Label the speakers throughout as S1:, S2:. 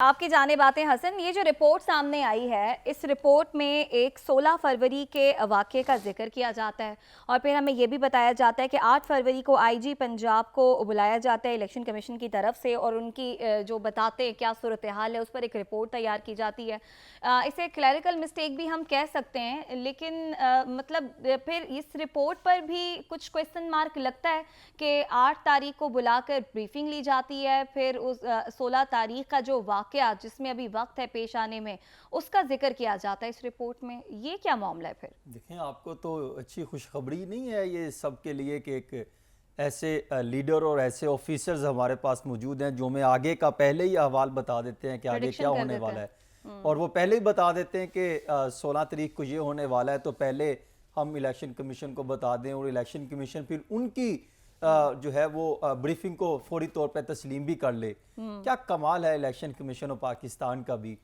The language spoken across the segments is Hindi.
S1: आपकी जाने बातें हसन, ये जो रिपोर्ट सामने आई है, इस रिपोर्ट में एक 16 फरवरी के वाक़ये का जिक्र किया जाता है और फिर हमें ये भी बताया जाता है कि 8 फरवरी को आईजी पंजाब को बुलाया जाता है इलेक्शन कमीशन की तरफ से और उनकी जो बताते हैं क्या सूरत हाल है उस पर एक रिपोर्ट तैयार की जाती है। इसे क्लैरिकल मिस्टेक भी हम कह सकते हैं, लेकिन मतलब फिर इस रिपोर्ट पर भी कुछ क्वेश्चन मार्क लगता है कि 8 तारीख को बुलाकर ब्रीफिंग ली जाती है, फिर उस 16 तारीख का जो वाकया जिसमें अभी वक्त है पेश आने में उसका जिक्र किया जाता है इस रिपोर्ट में। ये क्या मामला है फिर?
S2: देखें, आपको तो अच्छी खुशखबरी नहीं है ये सब के लिए कि एक ऐसे लीडर और ऐसे ऑफिसर्स हमारे पास मौजूद हैं जो हमें आगे का पहले ही अहवाल बता देते हैं कि आगे क्या होने वाला है। और वो पहले ही बता देते हैं कि 16 तारीख को ये होने वाला है, तो पहले हम इलेक्शन कमीशन को बता दें और इलेक्शन कमीशन फिर उनकी जो है वो ब्रीफिंग को फौरी तौर पर तस्लीम भी कर ले। क्या कमाल है इलेक्शन कमीशन ऑफ पाकिस्तान का भी।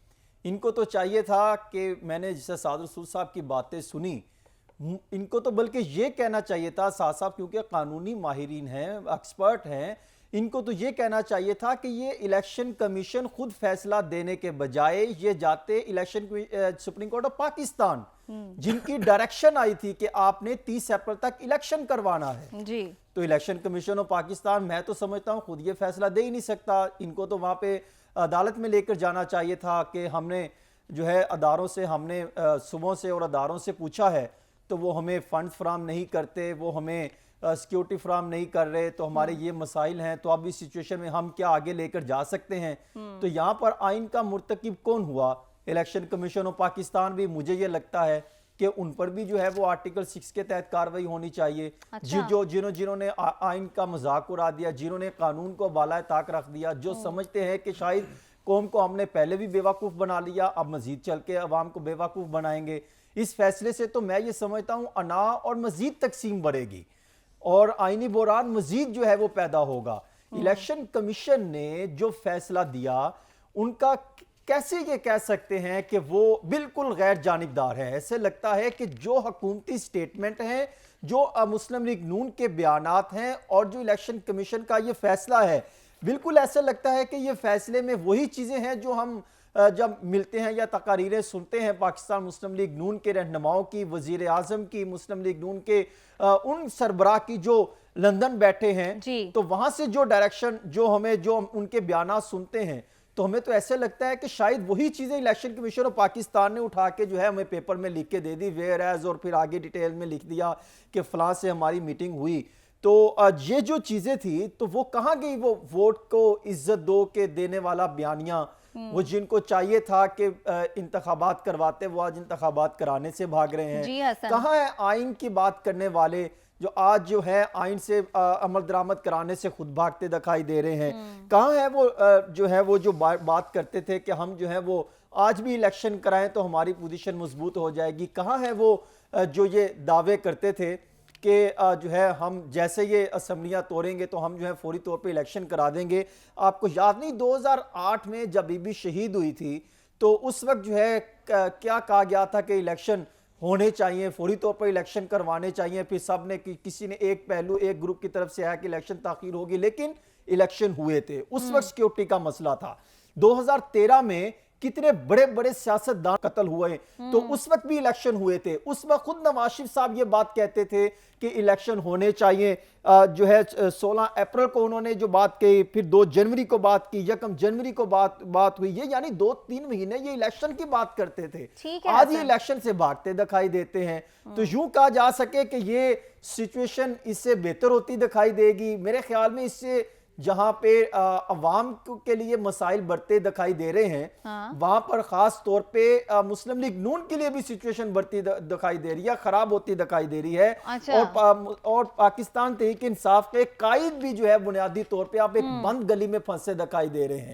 S2: इनको तो चाहिए था कि मैंने जैसे साद रसूल साहब की बातें सुनी, इनको तो बल्कि ये कहना चाहिए था साहब साहब, क्योंकि कानूनी माहिरीन हैं, एक्सपर्ट हैं, इनको तो ये कहना चाहिए था कि ये इलेक्शन कमीशन खुद फैसला देने के बजाय ये जाते election supreme court of Pakistan, जिनकी डायरेक्शन आई थी कि आपने 30 अप्रैल तक इलेक्शन करवाना है जी। तो इलेक्शन कमीशन ऑफ पाकिस्तान, मैं तो समझता हूँ खुद ये फैसला दे ही नहीं सकता। इनको तो वहां पे अदालत में लेकर जाना चाहिए था कि हमने जो है अदारों से, हमने सुबह से और अदारों से पूछा है तो वो हमें फंड फ्राहम नहीं करते, वो हमें सिक्योरिटी फ्राहम नहीं कर रहे, तो हमारे ये मसाइल हैं, तो अब इस सिचुएशन में हम क्या आगे लेकर जा सकते हैं। तो यहाँ पर आइन का मुर्तकिब कौन हुआ? इलेक्शन कमीशन ऑफ पाकिस्तान भी, मुझे ये लगता है कि उन पर भी जो है वो आर्टिकल 6 के तहत कार्रवाई होनी चाहिए। अच्छा। जिन्होंने आइन का मजाक उड़ा दिया, जिन्होंने कानून को बाला ताक रख दिया, जो समझते हैं कि शायद कौम को हमने पहले भी बेवकूफ़ बना लिया, अब मजीद चल के अवाम को बेवकूफ़ बनाएंगे। इस फैसले से तो मैं ये समझता हूँ अना और मजीद तकसीम बढ़ेगी और आईनी बुरान मजीद जो है वो पैदा होगा। इलेक्शन कमीशन ने जो फैसला दिया, उनका कैसे ये कह सकते हैं कि वो बिल्कुल गैर जानिबदार है? ऐसे लगता है कि जो हुकूमती स्टेटमेंट हैं, जो मुस्लिम लीग नून के बयानात हैं और जो इलेक्शन कमीशन का ये फैसला है, बिल्कुल ऐसे लगता है कि ये फैसले में वही चीज़ें हैं जो हम जब मिलते हैं या तकारीरें सुनते हैं पाकिस्तान मुस्लिम लीग नून के रहनुमाओं की, वजीर आजम की, मुस्लिम लीग नून के उन सरबराह की जो लंदन बैठे हैं, तो वहां से जो डायरेक्शन जो उनके बयान सुनते हैं, तो हमें तो ऐसे लगता है कि शायद वही चीजें इलेक्शन कमीशन ऑफ पाकिस्तान ने उठा के जो है हमें पेपर में लिख के दे दी, वेयर एज, और फिर आगे डिटेल में लिख दिया कि फलां से हमारी मीटिंग हुई। तो ये जो चीजें थी तो वो कहाँ गई? वो वोट को इज्जत दो के देने वाला बयानिया, वो जिनको चाहिए था कि इंतखाबात करवाते, वो आज इंतखाबात कराने से भाग रहे हैं। कहाँ है आइन की बात करने वाले जो आज जो है आइन से अमल दरामद कराने से खुद भागते दिखाई दे रहे हैं? कहाँ है वो जो है वो जो बात करते थे कि हम जो है वो आज भी इलेक्शन कराएं तो हमारी पोजीशन मजबूत हो जाएगी? कहाँ है वो जो ये दावे करते थे कि जो है हम जैसे ये असम्बलियाँ तोड़ेंगे तो हम जो है फौरी तौर पे इलेक्शन करा देंगे? आपको याद नहीं 2008 में जब बीबी शहीद हुई थी तो उस वक्त जो है क्या कहा गया था कि इलेक्शन होने चाहिए, फौरी तौर पर इलेक्शन करवाने चाहिए। फिर सब ने किसी ने एक पहलू एक ग्रुप की तरफ से आया कि इलेक्शन ताखीर होगी, लेकिन इलेक्शन हुए थे। उस वक्त सिक्योरिटी का मसला था। 2013 में कितने बड़े बड़े सियासतदान कत्ल हुए, तो उस वक्त भी इलेक्शन हुए थे। उस वक्त खुद नवाज शरीफ साहब ये बात कहते थे कि इलेक्शन होने चाहिए। जो है 16 अप्रैल को उन्होंने जो बात कही, फिर 2 जनवरी को बात की, 1 जनवरी को बात हुई। ये यानी 2-3 महीने ये इलेक्शन की बात करते थे, आज ये इलेक्शन से भागते दिखाई देते हैं। तो यूं कहा जा सके कि ये सिचुएशन इससे बेहतर होती दिखाई देगी मेरे ख्याल में। इससे जहां पे अवाम के लिए मसाइल बढ़ते दिखाई दे रहे हैं, वहां पर खास तौर पे मुस्लिम लीग नून के लिए भी सिचुएशन बढ़ती दिखाई दे रही है, खराब होती दिखाई दे रही है। अच्छा। और पाकिस्तान तहरीक इंसाफ के कायद भी जो है बुनियादी तौर पे आप एक बंद गली में फंसे दिखाई दे रहे हैं।